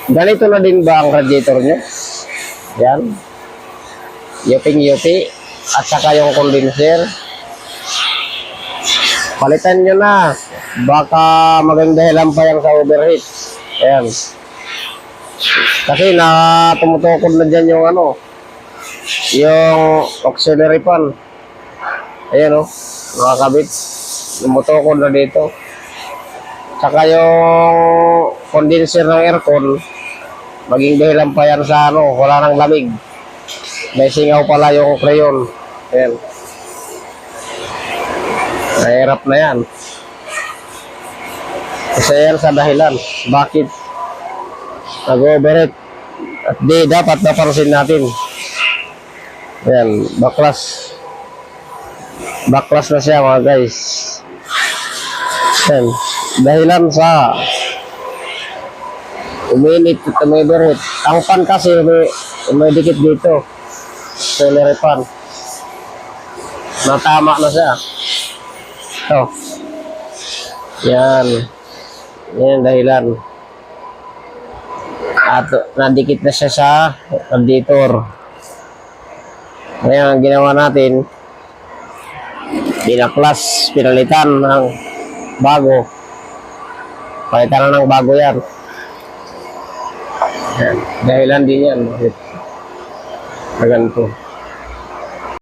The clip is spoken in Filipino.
Ganito na din ba ang radiator nyo? Yan. Yuping-yupi. At saka yung condenser. Palitan nyo na. Baka maging dahilan pa yan sa overheat. Ayan. Kasi tumutukod na dyan yung yung auxiliary fan. Ayan nakakabit. Tumutukod na dito. Saka yung condenser ng aircon, maging dahilan pa yan sa wala nang lamig. May singaw pala yung crayon. Ayan. Nahirap na yan. Kasi yan sa dahilan. Bakit nag-overheat? At dapat napansin natin. Ayan, backlash. Backlash na siya mga guys. Ayan. Dahilan sa uminit at umibirit. Ang fan kasi may dikit dito. Auxiliary fan. Natama na siya. Ito. Yan. Yan dahilan. At nadikit na siya sa radiator. Ngayon ang ginawa natin, pinaklas, pinalitan ng bago. Palitan na ng bago yan. Yan. Dahilan din yan. Ganito.